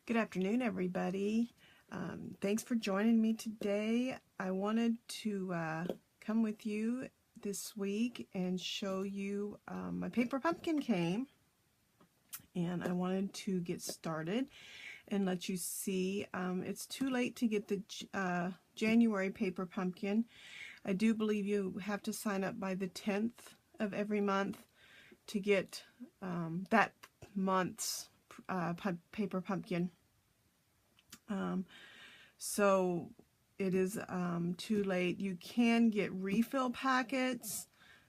Good afternoon, everybody. Thanks for joining me today. I wanted to come with you this week and show you my paper pumpkin came, and I wanted to get started and let you see. It's too late to get the January paper pumpkin. I do believe you have to sign up by the 10th of every month to get that month's paper pumpkin. So it is too late. You can get refill packets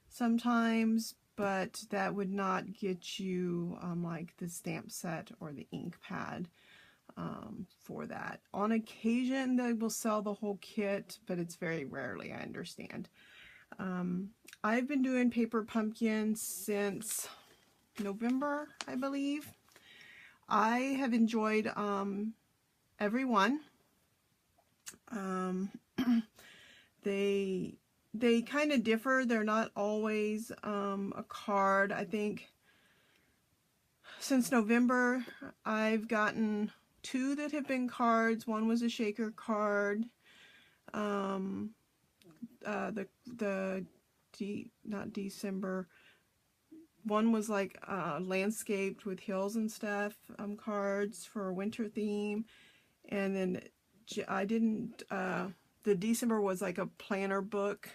sometimes, but that would not get you like the stamp set or the ink pad for that. On occasion they will sell the whole kit, but it's very rarely, I understand. I've been doing paper pumpkins since November, I believe. I have enjoyed every one. They kind of differ. They're not always a card. I think since November I've gotten 2 that have been cards. One was a shaker card. Not December. One was like landscaped with hills and stuff cards for a winter theme, and then I didn't. The December was like a planner book,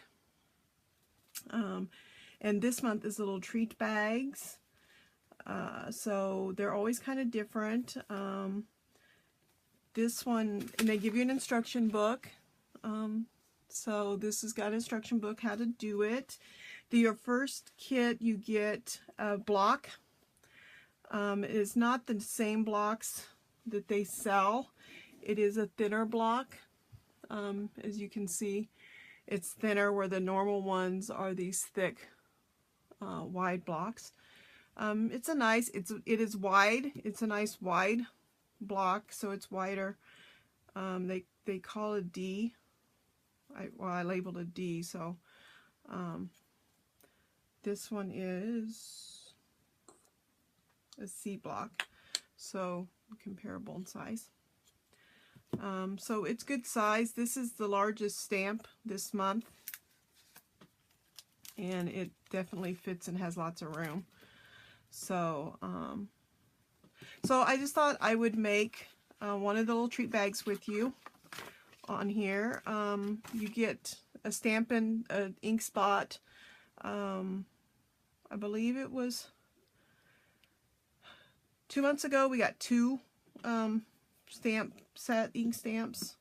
and this month is little treat bags. So they're always kind of different. This one, and they give you an instruction book. So this has got an instruction book how to do it. Your first kit, you get a block. It is not the same blocks that they sell. It is a thinner block. As you can see, it's thinner where the normal ones are these thick, wide blocks. It is wide. It's a nice wide block, so it's wider. They call it D. I labeled it D, so this one is a C block, so comparable in size. So it's good size. This is the largest stamp this month, and it definitely fits and has lots of room. So so I just thought I would make one of the little treat bags with you on here. You get a Stampin' ink spot. I believe it was 2 months ago we got 2 ink stamps.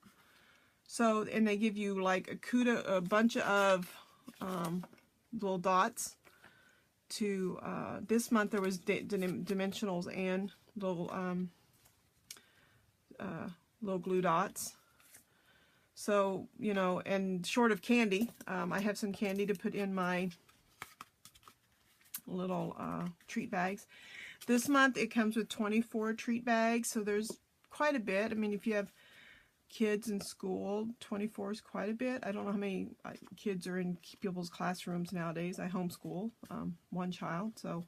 So, and they give you like a bunch of little dots to this month there was dimensionals and little glue dots. So, you know, and short of candy, I have some candy to put in my little treat bags. This month it comes with 24 treat bags, so there's quite a bit. I mean, if you have kids in school, 24 is quite a bit. I don't know how many kids are in people's classrooms nowadays. I homeschool one child, so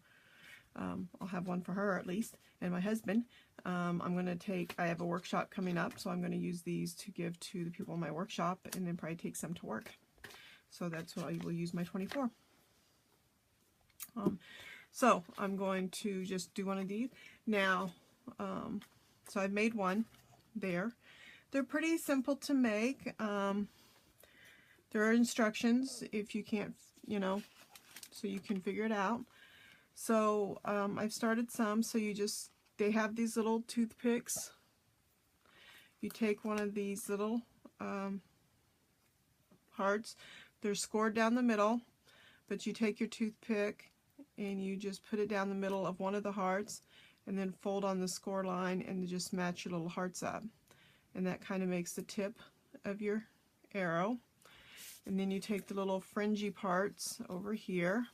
I'll have one for her at least, and my husband. I have a workshop coming up, so I'm going to use these to give to the people in my workshop, and then probably take some to work. So that's what I will use my 24. So I'm going to just do one of these now. So I've made one there. They're pretty simple to make. There are instructions if you can't, you know, so you can figure it out. So I've started some. So they have these little toothpicks. You take one of these little hearts. They're scored down the middle, but you take your toothpick and you just put it down the middle of one of the hearts, and then fold on the score line and just match your little hearts up. And that kind of makes the tip of your arrow. And then you take the little fringy parts over here.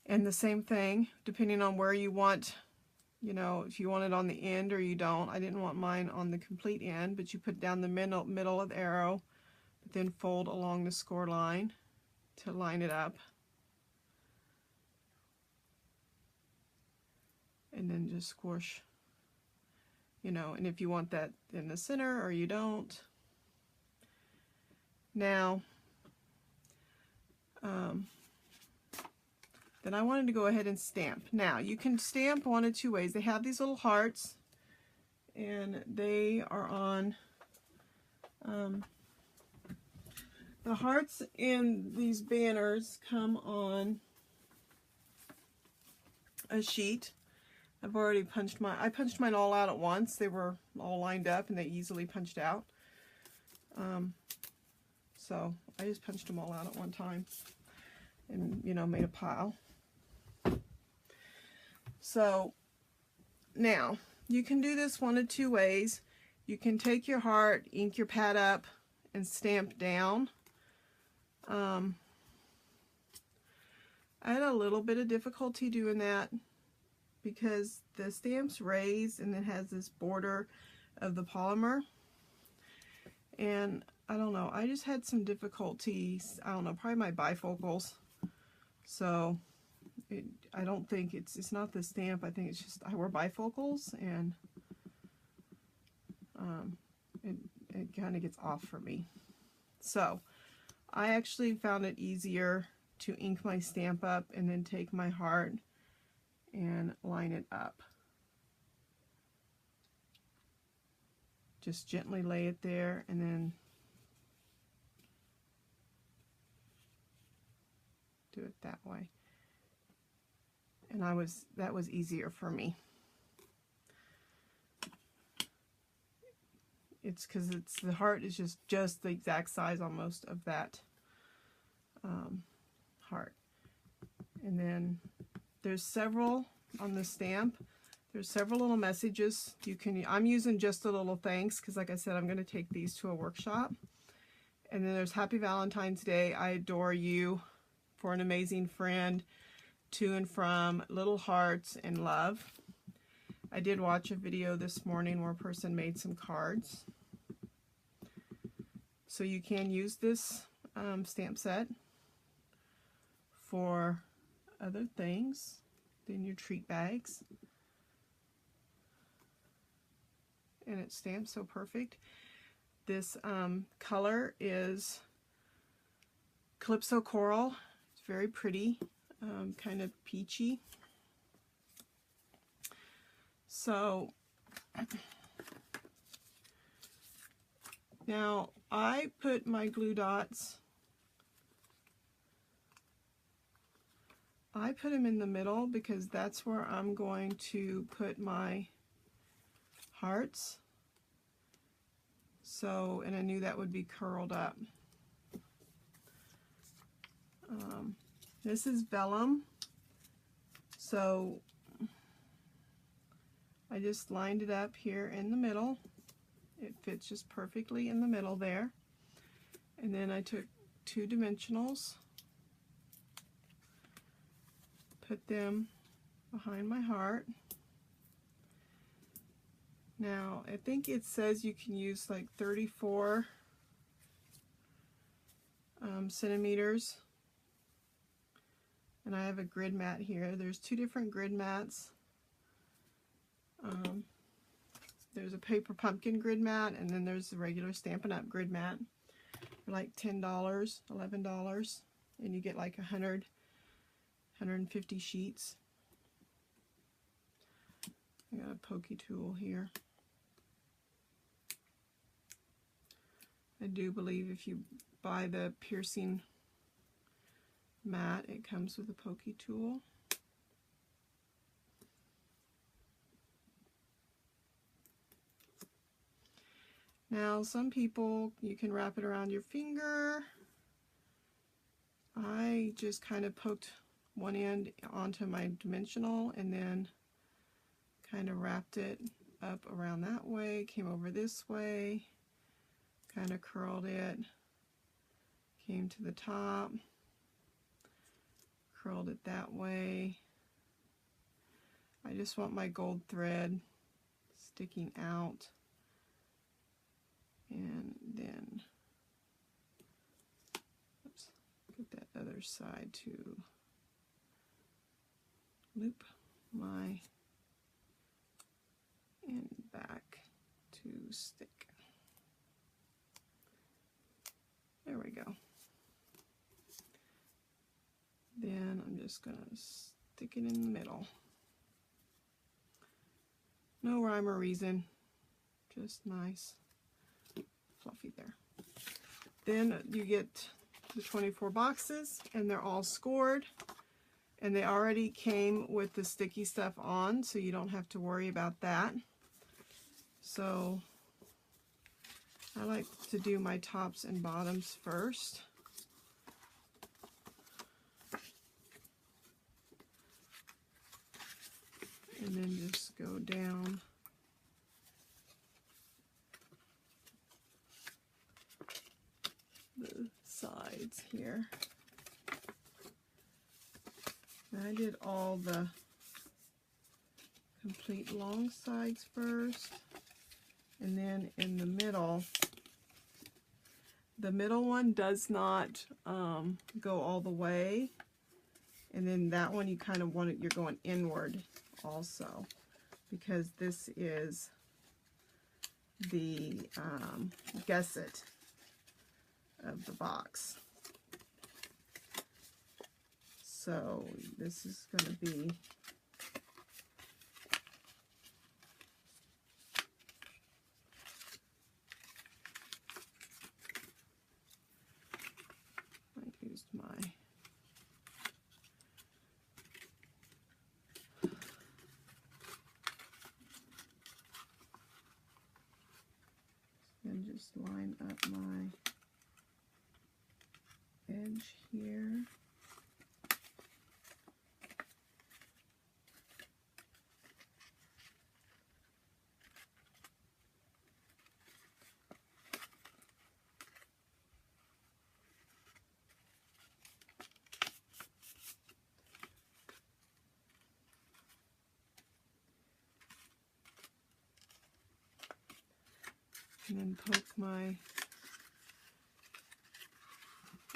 And the same thing, depending on where you want, you know, if you want it on the end or you don't. I didn't want mine on the complete end, but you put down the middle of the arrow, but then fold along the score line to line it up. And then just squish you know, and if you want that in the center or you don't. Now, then I wanted to go ahead and stamp. Now, you can stamp one of two ways. They have these little hearts, and they are on, the hearts in these banners come on a sheet. I've already punched I punched mine all out at once. They were all lined up and they easily punched out. So I just punched them all out at one time and, you know, made a pile. So now you can do this one of two ways. You can take your heart, ink your pad up, and stamp down. I had a little bit of difficulty doing that because the stamp's raised and it has this border of the polymer. And I don't know, I just had some difficulties. I don't know, probably my bifocals. So I don't think it's not the stamp. I think it's just I wear bifocals and it kind of gets off for me. So I actually found it easier to ink my stamp up and then take my heart and line it up. Just gently lay it there and then do it that way. And that was easier for me. It's because the heart is just the exact size almost of that heart. And then there's several on the stamp. There's several little messages you can. I'm using just the little thanks because, like I said, I'm going to take these to a workshop. And then there's Happy Valentine's Day. I adore you, for an amazing friend, to and from, little hearts, and love. I did watch a video this morning where a person made some cards. So you can use this stamp set for other things than your treat bags. And it stamps so perfect. This color is Calypso Coral. It's very pretty, kind of peachy. So now I put my glue dots, I put them in the middle because that's where I'm going to put my hearts. So, and I knew that would be curled up. This is vellum, so I just lined it up here in the middle. It fits just perfectly in the middle there. And then I took 2 dimensionals, put them behind my heart. Now, I think it says you can use like 34 centimeters. And I have a grid mat here. There's 2 different grid mats. There's a paper pumpkin grid mat, and then there's the regular Stampin' Up! Grid mat. They're like $10, $11, and you get like 150 sheets. I got a pokey tool here. I do believe if you buy the piercing mat, it comes with a pokey tool. Now, some people, you can wrap it around your finger. I just kind of poked one end onto my dimensional and then kind of wrapped it up around that way, came over this way, kind of curled it, came to the top, curled it that way. I just want my gold thread sticking out. And then, oops, get that other side to loop my end back. glue stick. There we go. Then I'm just going to stick it in the middle. No rhyme or reason, just nice, fluffy there. Then you get the 24 boxes, and they're all scored, and they already came with the sticky stuff on, so you don't have to worry about that. So I like to do my tops and bottoms first. And then just go down the sides here. And I did all the complete long sides first, and then in the middle one does not go all the way, and then that one you kind of want it, you're going inward also, because this is the gusset of the box. So this is going to be I used my and just line up my edge here. And then poke my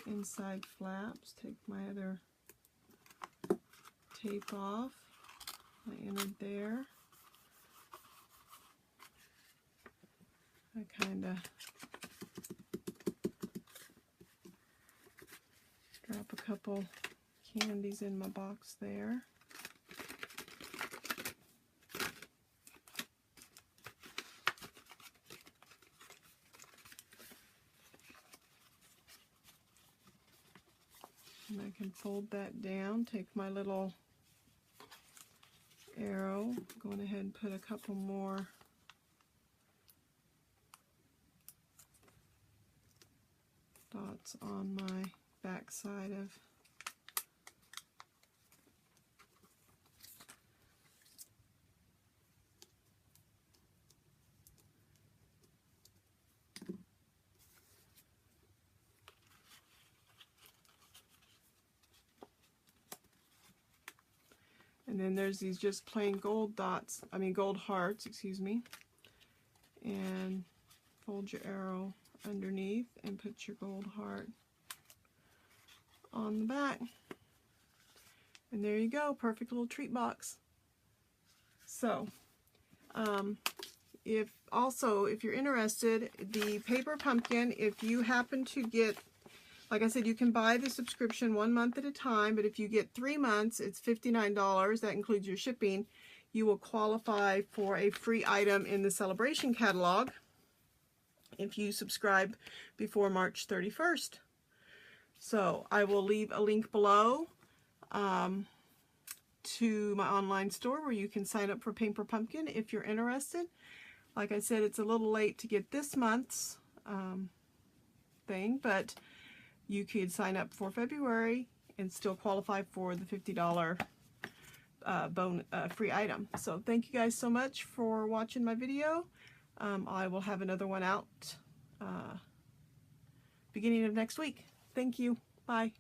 inside flaps, take my other tape off, I entered there. I kind of drop a couple candies in my box there. And I can fold that down, take my little arrow, going ahead and put a couple more dots on my back side of and then there's these just plain gold dots, gold hearts, excuse me, and fold your arrow underneath and put your gold heart on the back. And there you go, perfect little treat box. So, if you're interested, the paper pumpkin, if you happen to get, like I said, you can buy the subscription 1 month at a time, but if you get 3 months, it's $59. That includes your shipping. You will qualify for a free item in the Celebration catalog if you subscribe before March 31st. So I will leave a link below to my online store where you can sign up for Paper Pumpkin if you're interested. Like I said, it's a little late to get this month's thing, but you could sign up for February and still qualify for the $50 free item. So thank you guys so much for watching my video. I will have another one out beginning of next week. Thank you. Bye.